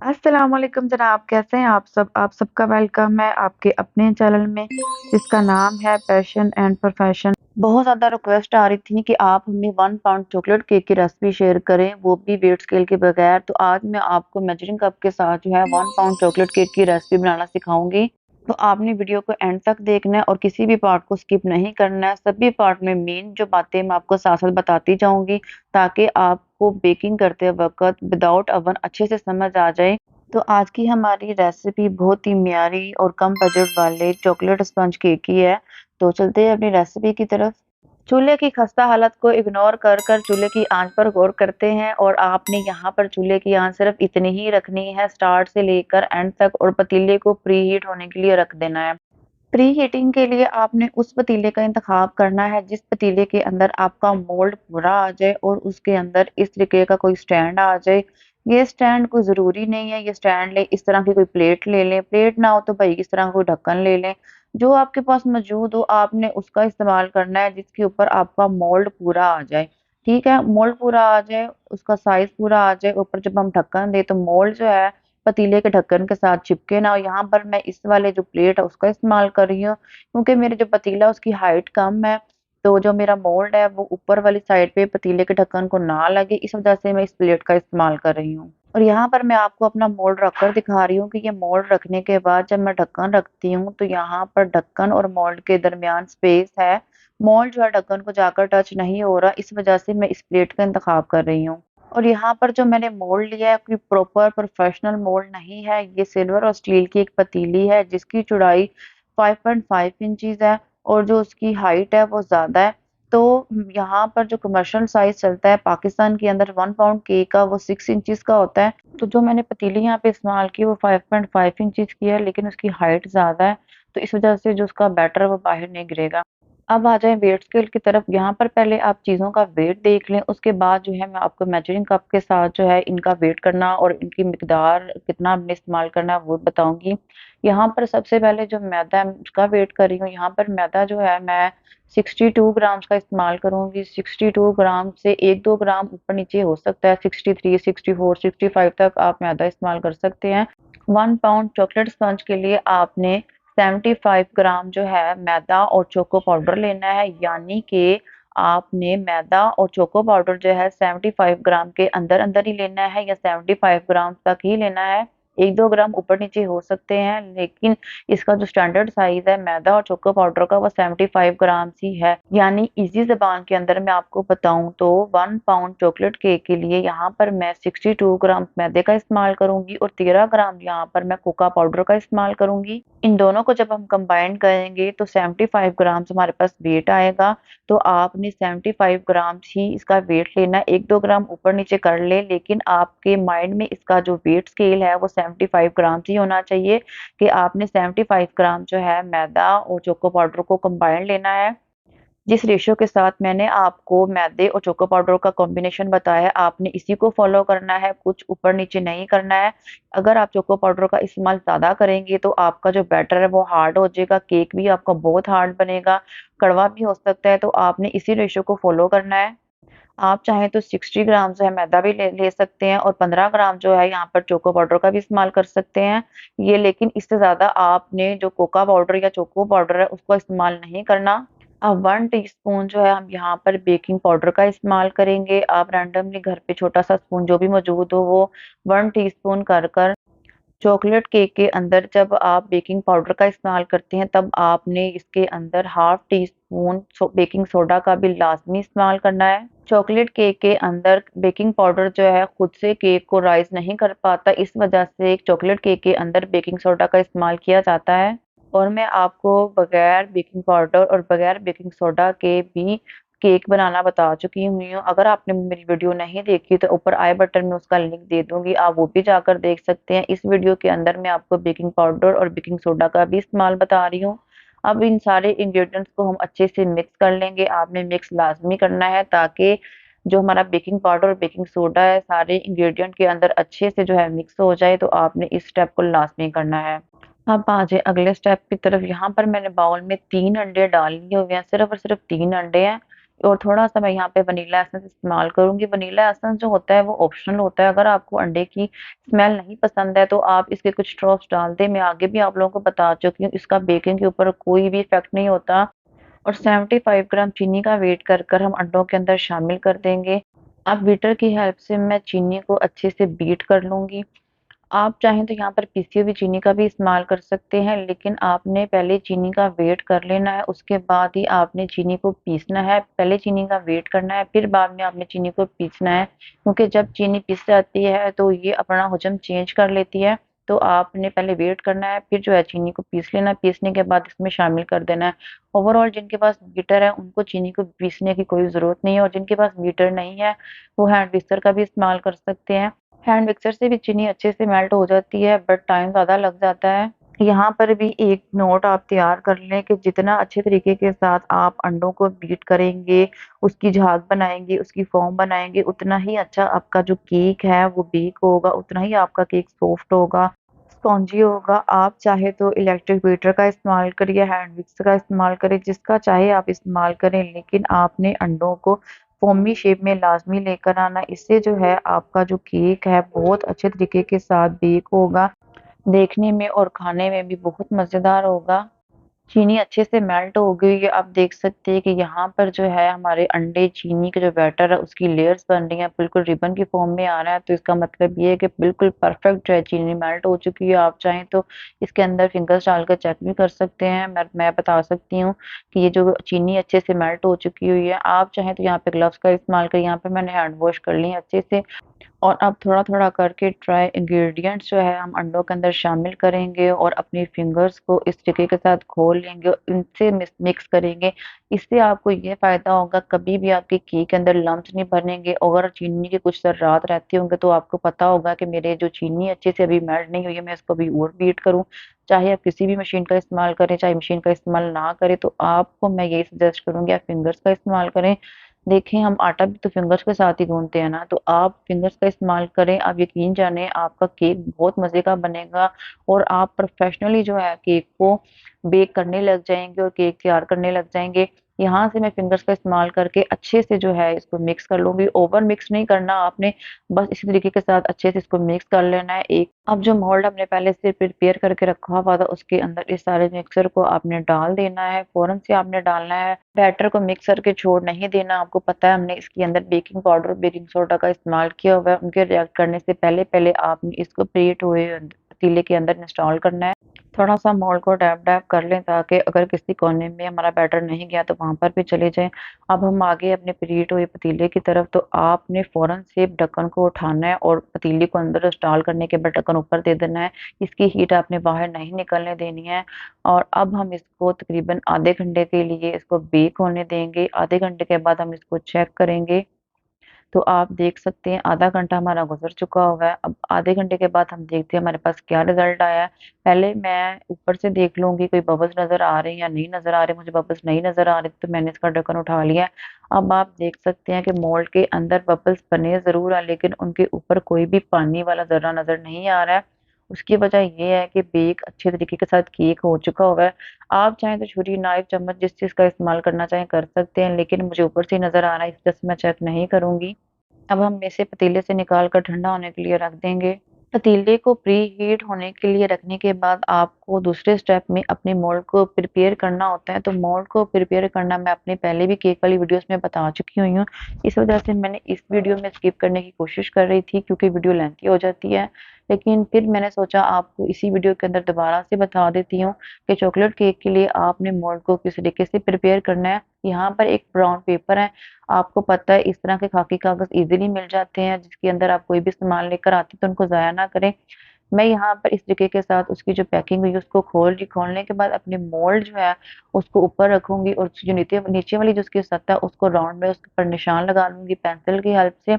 अस्सलाम वालेकुम जनाब, कैसे हैं आप सबका वेलकम है आपके अपने चैनल में जिसका नाम है पैशन एंड प्रोफेशन। बहुत ज़्यादा रिक्वेस्ट आ रही थी कि आप हमें 1 पाउंड चॉकलेट केक की रेसिपी शेयर करें, वो भी वेट स्केल के बगैर। तो आज मैं आपको मेजरिंग कप के साथ जो है 1 पाउंड चॉकलेट केक की रेसिपी बनाना सिखाऊंगी। तो आपने वीडियो को एंड तक देखना है और किसी भी पार्ट को स्किप नहीं करना है। सभी पार्ट में मेन जो बातें मैं आपको साथ साथ बताती जाऊंगी ताकि आपको बेकिंग करते वक्त विदाउट अवन अच्छे से समझ आ जाए। तो आज की हमारी रेसिपी बहुत ही म्यारी और कम बजट वाले चॉकलेट स्पंज केक की है। तो चलते हैं अपनी रेसिपी की तरफ। चूल्हे की खस्ता हालत को इग्नोर कर कर चूल्हे की आंच पर गौर करते हैं और आपने यहाँ पर चूल्हे की आंच सिर्फ इतनी ही रखनी है, स्टार्ट से लेकर एंड तक, और पतीले को प्री हीट होने के लिए रख देना है। प्री हीटिंग के लिए आपने उस पतीले का इंतखाब करना है जिस पतीले के अंदर आपका मोल्ड पूरा आ जाए और उसके अंदर इस तरीके का कोई स्टैंड आ जाए। ये स्टैंड कोई ज़रूरी नहीं है ये स्टैंड ले, इस तरह की कोई प्लेट ले लें, प्लेट ना हो तो भाई इस तरह का कोई ढक्कन ले लें। जो आपके पास मौजूद हो आपने उसका इस्तेमाल करना है जिसके ऊपर आपका मोल्ड पूरा आ जाए। ठीक है, मोल्ड पूरा आ जाए, उसका साइज पूरा आ जाए, ऊपर जब हम ढक्कन दे तो मोल्ड जो है पतीले के ढक्कन के साथ चिपके ना। और यहाँ पर मैं इस वाले जो प्लेट है उसका इस्तेमाल कर रही हूँ क्योंकि मेरे जो पतीला है उसकी हाइट कम है। तो जो मेरा मोल्ड है वो ऊपर वाली साइड पे पतीले के ढक्कन को ना लगे, इस वजह से मैं इस प्लेट का इस्तेमाल कर रही हूँ। और यहाँ पर मैं आपको अपना मोल्ड रखकर दिखा रही हूँ कि ये मोल्ड रखने के बाद जब मैं ढक्कन रखती हूँ तो यहाँ पर ढक्कन और मोल्ड के दरमियान स्पेस है। मोल्ड जो है ढक्कन को जाकर टच नहीं हो रहा, इस वजह से मैं इस प्लेट का इंतखाब कर रही हूँ। और यहाँ पर जो मैंने मोल्ड लिया है कोई प्रॉपर प्रोफेशनल मोल्ड नहीं है, ये सिल्वर और स्टील की एक पतीली है जिसकी चौड़ाई 5.5 इंचीज है और जो उसकी हाइट है वो ज्यादा है। तो यहाँ पर जो कमर्शियल साइज चलता है पाकिस्तान के अंदर 1 पाउंड केक का वो 6 इंचज का होता है। तो जो मैंने पतीली यहाँ पे इस्तेमाल की वो 5.5 इंचज की है लेकिन उसकी हाइट ज्यादा है, तो इस वजह से जो उसका बैटर है वो बाहर नहीं गिरेगा। अब आ जाए वेट स्केल की तरफ। यहाँ पर पहले आप चीज़ों का वेट देख लें, उसके बाद जो है मैं आपको मेजरिंग कप के साथ जो है इनका वेट करना और इनकी मिकदार कितना हमने इस्तेमाल करना है वो बताऊंगी। यहाँ पर सबसे पहले जो मैदा है उसका वेट कर रही हूँ। यहाँ पर मैदा जो है मैं 62 ग्राम्स का इस्तेमाल करूंगी। 62 ग्राम से 1-2 ग्राम ऊपर नीचे हो सकता है, 63, 64, 65 तक आप मैदा इस्तेमाल कर सकते हैं। 1 पाउंड चॉकलेट स्पंज के लिए आपने 75 ग्राम जो है मैदा और चोको पाउडर लेना है, यानी कि आपने मैदा और चोको पाउडर जो है 75 ग्राम के अंदर अंदर ही लेना है या 75 ग्राम तक ही लेना है। 1-2 ग्राम ऊपर नीचे हो सकते हैं लेकिन इसका जो स्टैंडर्ड साइज है मैदा और चोको पाउडर का वो 75 ग्राम ही है। यानी इजी जबान के अंदर मैं आपको बताऊं तो 1 पाउंड चॉकलेट केक के लिए यहाँ पर मैं 62 ग्राम मैदे का इस्तेमाल करूंगी और 13 ग्राम यहाँ पर मैं कोका पाउडर का इस्तेमाल करूंगी। इन दोनों को जब हम कंबाइन करेंगे तो 75 ग्राम हमारे पास वेट आएगा। तो आपने 75 ग्राम ही इसका वेट लेना, 1-2 ग्राम ऊपर नीचे कर ले लेकिन आपके माइंड में इसका जो वेट स्केल है वो 75 ग्राम ही होना चाहिए कि आपने 75 ग्राम जो है मैदा और चोको पाउडर को कंबाइन लेना है। जिस रेशियो के साथ मैंने आपको मैदे और चोको पाउडर का कॉम्बिनेशन बताया है आपने इसी को फॉलो करना है, कुछ ऊपर नीचे नहीं करना है। अगर आप चोको पाउडर का इस्तेमाल ज्यादा करेंगे तो आपका जो बैटर है वो हार्ड हो जाएगा, केक भी आपका बहुत हार्ड बनेगा, कड़वा भी हो सकता है। तो आपने इसी रेशियो को फॉलो करना है। आप चाहें तो 60 ग्राम जो है मैदा भी ले सकते हैं और 15 ग्राम जो है यहाँ पर चोको पाउडर का भी इस्तेमाल कर सकते हैं ये, लेकिन इससे ज्यादा आपने जो कोका पाउडर या चोको पाउडर है उसको इस्तेमाल नहीं करना। अब 1 टीस्पून जो है हम यहाँ पर बेकिंग पाउडर का इस्तेमाल करेंगे। आप रैंडमली घर पे छोटा सा स्पून जो भी मौजूद हो वो 1 टीस्पून कर कर चॉकलेट केक के अंदर जब आप बेकिंग पाउडर का इस्तेमाल करते हैं तब आपने इसके अंदर half tea spoon baking soda का भी लाजमी इस्तेमाल करना है। चॉकलेट केक के अंदर बेकिंग पाउडर जो है खुद से केक को राइज नहीं कर पाता, इस वजह से चॉकलेट केक के अंदर बेकिंग सोडा का इस्तेमाल किया जाता है। और मैं आपको बगैर बेकिंग पाउडर और बगैर बेकिंग सोडा के भी केक बनाना बता चुकी हुई हूँ। अगर आपने मेरी वीडियो नहीं देखी तो ऊपर आई बटन में उसका लिंक दे दूंगी, आप वो भी जाकर देख सकते हैं। इस वीडियो के अंदर मैं आपको बेकिंग पाउडर और बेकिंग सोडा का भी इस्तेमाल बता रही हूँ। अब इन सारे इंग्रेडिएंट्स को हम अच्छे से मिक्स कर लेंगे। आपने मिक्स लाजमी करना है ताकि जो हमारा बेकिंग पाउडर और बेकिंग सोडा है सारे इंग्रेडिएंट के अंदर अच्छे से जो है मिक्स हो जाए। तो आपने इस स्टेप को लाजमी करना है। अब आ जाए अगले स्टेप की तरफ। यहाँ पर मैंने बाउल में 3 अंडे डाल लिए हुए हैं, सिर्फ और सिर्फ 3 अंडे हैं। और थोड़ा-सा मैं यहाँ पे वनीला एसेंस इस्तेमाल करूँगी। वनीला एसेंस जो होता है वो ऑप्शनल होता है, अगर आपको अंडे की स्मेल नहीं पसंद है तो आप इसके कुछ ड्रॉप्स डाल दें। मैं आगे भी आप लोगों को बता चुकी हूँ, इसका बेकिंग के ऊपर कोई भी इफ़ेक्ट नहीं होता। और 75 ग्राम चीनी का वेट कर हम अंडों के अंदर शामिल कर देंगे। अब बीटर की हेल्प से मैं चीनी को अच्छे से बीट कर लूँगी। आप चाहें तो यहाँ पर पीसी हुई चीनी का भी इस्तेमाल कर सकते हैं, लेकिन आपने पहले चीनी का वेट कर लेना है, उसके बाद ही आपने चीनी को पीसना है। पहले चीनी का वेट करना है, फिर बाद में आपने चीनी को पीसना है, क्योंकि जब चीनी पिस जाती है तो ये अपना हजम चेंज कर लेती है। तो आपने पहले वेट करना है, फिर जो है चीनी को पीस लेना है, पीसने के बाद इसमें शामिल कर देना है। ओवरऑल जिनके पास बीटर है उनको चीनी को पीसने की कोई ज़रूरत नहीं है, और जिनके पास बीटर नहीं है वो हैंड विस्कर का भी इस्तेमाल कर सकते हैं। हैंड मिक्सर से भी चीनी अच्छे से मेल्ट हो जाती है, बट टाइम ज़्यादा लग जाता है। यहाँ पर भी एक नोट आप तैयार कर लें कि जितना अच्छे तरीके के साथ आप अंडों को बीट करेंगे, उसकी झाग बनाएँगे, उसकी फ़ॉर्म बनाएँगे, उतना ही अच्छा आपका जो केक है वो बेक होगा, उतना ही आपका केक सॉफ्ट होगा, स्पॉन्जी होगा। आप चाहे तो इलेक्ट्रिक बीटर का इस्तेमाल करिए, हैंड विक्स का इस्तेमाल करें, जिसका चाहे आप इस्तेमाल करें, लेकिन आपने अंडों को फ़ोमी शेप में लाज़मी लेकर आना। इससे जो है आपका जो केक है बहुत अच्छे तरीके के साथ बेक होगा, देखने में और खाने में भी बहुत मज़ेदार होगा। चीनी अच्छे से मेल्ट हो गई है, आप देख सकते हैं कि यहाँ पर जो है हमारे अंडे चीनी का जो बैटर है उसकी लेयर्स बन रही हैं, बिल्कुल रिबन की फॉर्म में आ रहा है। तो इसका मतलब ये है कि बिल्कुल परफेक्ट जो है चीनी मेल्ट हो चुकी है। आप चाहें तो इसके अंदर फिंगर्स डालकर चेक भी कर सकते हैं। मैं बता सकती हूँ कि ये जो चीनी अच्छे से मेल्ट हो चुकी हुई है। आप चाहें तो यहाँ पे ग्लव्स का इस्तेमाल करें, यहाँ पे मैंने हैंड वॉश कर ली है अच्छे से। और अब थोड़ा-थोड़ा करके ड्राई इंग्रेडिएंट्स जो है हम अंडों के अंदर शामिल करेंगे और अपनी फिंगर्स को इस तरीके के साथ खोल लेंगे और इनसे मिक्स करेंगे। इससे आपको ये फ़ायदा होगा, कभी भी आपके केक के अंदर लम्प्स नहीं बनेंगे। अगर चीनी के कुछ ज़र्रात रहते होंगे तो आपको पता होगा कि मेरे जो चीनी अच्छे से अभी मेल्ट नहीं हुई है, मैं इसको अभी और बीट करूँ। चाहे आप किसी भी मशीन का इस्तेमाल करें, चाहे मशीन का इस्तेमाल ना करें, तो आपको मैं यही सजेस्ट करूँगी आप फिंगर्स का इस्तेमाल करें। देखें, हम आटा भी तो फिंगर्स के साथ ही गूँथते हैं ना, तो आप फिंगर्स का इस्तेमाल करें। आप यकीन जानें आपका केक बहुत मज़े का बनेगा और आप प्रोफ़ेशनली जो है केक को बेक करने लग जाएँगे और केक तैयार करने लग जाएँगे। यहाँ से मैं फिंगर्स का इस्तेमाल करके अच्छे से जो है इसको मिक्स कर लूँगी। ओवर मिक्स नहीं करना आपने, बस इसी तरीके के साथ अच्छे से इसको मिक्स कर लेना है। एक अब जो मोल्ड हमने पहले से प्रिपेयर करके रखा हुआ था, उसके अंदर इस सारे मिक्सर को आपने डाल देना है, फ़ौरन से आपने डालना है। बैटर को मिक्स करके छोड़ नहीं देना। आपको पता है हमने इसके अंदर बेकिंग पाउडर, बेकिंग सोडा का इस्तेमाल किया हुआ है। उनके रिएक्ट करने से पहले आपने इसको प्रीहीट हुए पतीले के अंदर इंस्टॉल करना है। थोड़ा-सा मोल्ड को डैब-डैब कर लें, ताकि अगर किसी कोने में हमारा बैटर नहीं गया तो वहाँ पर भी चले जाएँ। अब हम आगे अपने प्रीहीट हुए पतीले की तरफ, तो आपने फ़ौरन से ढक्कन को उठाना है और पतीले को अंदर इंस्टॉल करने के बाद ढक्कन ऊपर दे देना है। इसकी हीट आपने बाहर नहीं निकलने देनी है। और अब हम इसको तकरीबन आधे घंटे के लिए इसको बेक होने देंगे। आधे घंटे के बाद हम इसको चेक करेंगे। तो आप देख सकते हैं आधा घंटा हमारा गुज़र चुका हुआ है। अब आधे घंटे के बाद हम देखते हैं हमारे पास क्या रिज़ल्ट आया है। पहले मैं ऊपर से देख लूँगी कोई बबल्स नज़र आ रहे हैं या नहीं नज़र आ रहे। मुझे बबल्स नहीं नज़र आ रहे, तो मैंने इसका ढक्कन उठा लिया है। अब आप देख सकते हैं कि मोल्ड के अंदर बबल्स बने ज़रूर हैं, लेकिन उनके ऊपर कोई भी पानी वाला ज़र्रा नज़र नहीं आ रहा है। उसकी वजह ये है कि बेक अच्छे तरीके के साथ केक हो चुका हुआ है। आप चाहें तो छुरी, नाइफ़, चम्मच जिस चीज़ का इस्तेमाल करना चाहें कर सकते हैं, लेकिन मुझे ऊपर से ही नज़र आ रहा है, इस वजह से मैं चेक नहीं करूँगी। अब हम इसे पतीले से निकाल कर ठंडा होने के लिए रख देंगे। पतीले को प्री हीट होने के लिए रखने के बाद आपको दूसरे स्टेप में अपने मोल्ड को प्रिपेयर करना होता है। तो मोल्ड को प्रिपेयर करना मैं अपने पहले भी केक वाली वीडियोस में बता चुकी हुई हूँ। इस वजह से मैंने इस वीडियो में स्किप करने की कोशिश कर रही थी, क्योंकि वीडियो लेंथी हो जाती है। लेकिन फिर मैंने सोचा आपको इसी वीडियो के अंदर दोबारा से बता देती हूँ कि चॉकलेट केक के लिए आपने मोल्ड को किस तरीके से प्रिपेयर करना है। यहाँ पर एक ब्राउन पेपर है। आपको पता है इस तरह के खाकी कागज़ ईज़िली मिल जाते हैं, जिसके अंदर आप कोई भी सामान लेकर आते हैं तो उनको ज़ाया ना करें। मैं यहाँ पर इस तरीके के साथ उसकी जो पैकिंग हुई है उसको खोल ली। खोलने के बाद अपने मोल्ड जो है उसको ऊपर रखूँगी और जो नीचे नीचे वाली जो उसकी सतह है उसको राउंड में उसके ऊपर निशान लगा लूँगी पेंसिल की हेल्प से।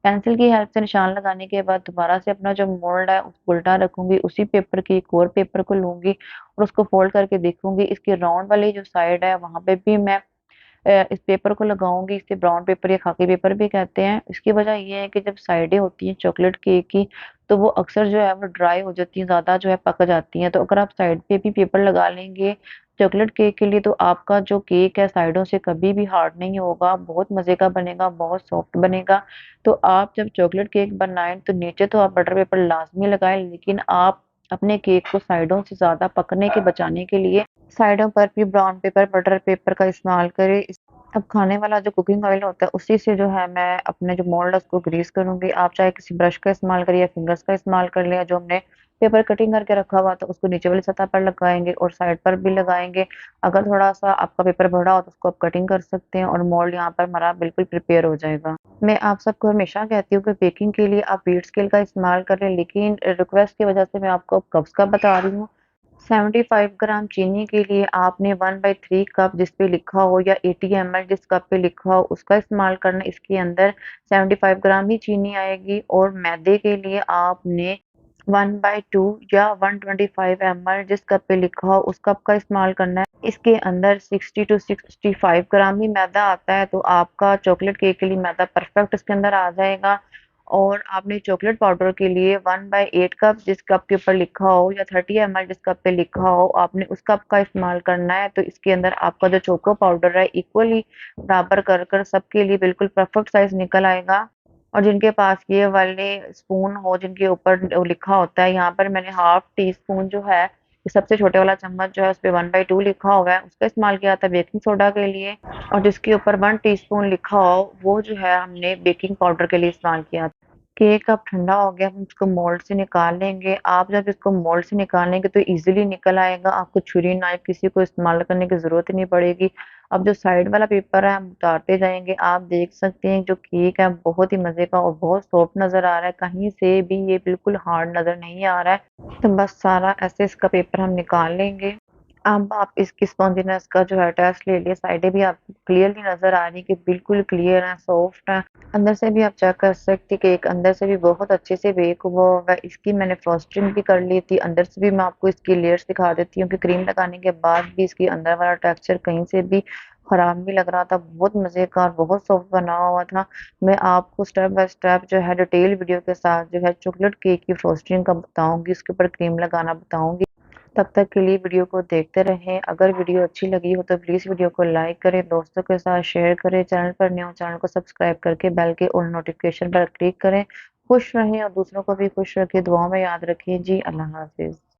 पेंसिल की हेल्प से निशान लगाने के बाद दोबारा से अपना जो मोल्ड है उसको उल्टा रखूँगी। उसी पेपर की एक और पेपर को लूँगी और उसको फ़ोल्ड करके देखूँगी। इसकी राउंड वाली जो साइड है वहाँ पे भी मैं इस पेपर को लगाऊँगी। इसे ब्राउन पेपर या खाकी पेपर भी कहते हैं। इसकी वजह ये है कि जब साइडें होती हैं चॉकलेट केक की, तो वो अक्सर जो है वो ड्राई हो जाती हैं, ज़्यादा जो है पक जाती हैं। तो अगर आप साइड पे भी पेपर लगा लेंगे चॉकलेट केक के लिए, तो आपका जो केक है साइडों से कभी भी हार्ड नहीं होगा, बहुत मज़े का बनेगा, बहुत सॉफ्ट बनेगा। तो आप जब चॉकलेट केक बनाएँ तो नीचे तो आप बटर पेपर लाज़मी लगाएँ, लेकिन आप अपने केक को साइडों से ज़्यादा पकने के बचाने के लिए साइडों पर भी ब्राउन पेपर, बटर पेपर का इस्तेमाल करें। अब खाने वाला जो कुकिंग ऑयल होता है, उसी से जो है मैं अपने जो मोल्ड है उसको ग्रीस करूँगी। आप चाहे किसी ब्रश का इस्तेमाल करिए या फिंगर्स का इस्तेमाल कर लें, जो हमने पेपर कटिंग करके रखा हुआ था उसको नीचे वाली सतह पर लगाएँगे और साइड पर भी लगाएँगे। अगर थोड़ा-सा आपका पेपर बड़ा हो तो उसको आप कटिंग कर सकते हैं और मोल्ड यहाँ पर हमारा बिल्कुल प्रिपेयर हो जाएगा। मैं आप सबको हमेशा कहती हूँ कि बेकिंग के लिए आप व्हीट स्केल का इस्तेमाल करें, लेकिन रिक्वेस्ट की वजह से मैं आपको अब कप्स का बता रही हूँ। 75 ग्राम चीनी के लिए आपने 1/3 कप जिस पे लिखा हो या 80 ml जिस कप पे लिखा हो उसका इस्तेमाल करना। इसके अंदर 75 ग्राम ही चीनी आएगी और मैदे के लिए आपने 1/2 या 125 ml जिस कप पे लिखा हो उस कप का इस्तेमाल करना है। इसके अंदर 60 टू 65 ग्राम ही मैदा आता है, तो आपका चॉकलेट केक के लिए मैदा परफेक्ट इसके अंदर आ जाएगा। और आपने चॉकलेट पाउडर के लिए 1/8 कप जिस कप के ऊपर लिखा हो या 30 ml जिस कप पे लिखा हो आपने उस कप का इस्तेमाल करना है। तो इसके अंदर आपका जो चोको पाउडर है इक्वली बराबर कर कर सबके लिए बिल्कुल परफेक्ट साइज निकल आएगा। और जिनके पास ये वाले स्पून हो जिनके ऊपर लिखा होता है, यहाँ पर मैंने हाफ टी स्पून जो है सबसे छोटे वाला चम्मच जो है उस पे 1/2 लिखा हुआ है उसका इस्तेमाल किया था बेकिंग सोडा के लिए। और जिसके ऊपर 1 टीस्पून लिखा हो वो जो है हमने बेकिंग पाउडर के लिए इस्तेमाल किया था। केक अब ठंडा हो गया, हम इसको मोल्ड से निकाल लेंगे। आप जब इसको मोल्ड से निकालेंगे तो ईज़िली निकल आएगा, आपको छुरी नाइफ किसी को इस्तेमाल करने की ज़रूरत ही नहीं पड़ेगी। अब जो साइड वाला पेपर है हम उतारते जाएँगे, आप देख सकते हैं जो केक है बहुत ही मज़े का और बहुत सॉफ्ट नज़र आ रहा है, कहीं से भी ये बिल्कुल हार्ड नज़र नहीं आ रहा है। तो बस सारा ऐसे इसका पेपर हम निकाल लेंगे। अब आप इसकी स्पॉन्जीनेस का जो है टेस्ट ले लिए, साइडें भी आपको क्लियरली नज़र आ रही कि बिल्कुल क्लियर है, सॉफ्ट है। अंदर से भी आप चेक कर सकते कि केक अंदर से भी बहुत अच्छे से बेक हुआ हुआ है। इसकी मैंने फ्रॉस्टिंग भी कर ली थी, अंदर से भी मैं आपको इसकी लेयर्स दिखा देती हूँ कि क्रीम लगाने के बाद भी इसकी अंदर वाला टेक्सचर कहीं से भी खराब नहीं लग रहा था, बहुत मज़े का और बहुत सॉफ्ट बना हुआ था। मैं आपको स्टेप बाय स्टेप जो है डिटेल वीडियो के साथ जो है चॉकलेट केक की फ्रॉस्टिंग का बताऊँगी, उसके ऊपर क्रीम लगाना बताऊँगी। तब तक के लिए वीडियो को देखते रहें। अगर वीडियो अच्छी लगी हो तो प्लीज़ वीडियो को लाइक करें, दोस्तों के साथ शेयर करें, चैनल पर नए हो चैनल को सब्सक्राइब करके बेल के ऑल नोटिफिकेशन पर क्लिक करें। खुश रहें और दूसरों को भी खुश रखें, दुआओं में याद रखें। जी, अल्लाह हाफ़िज़।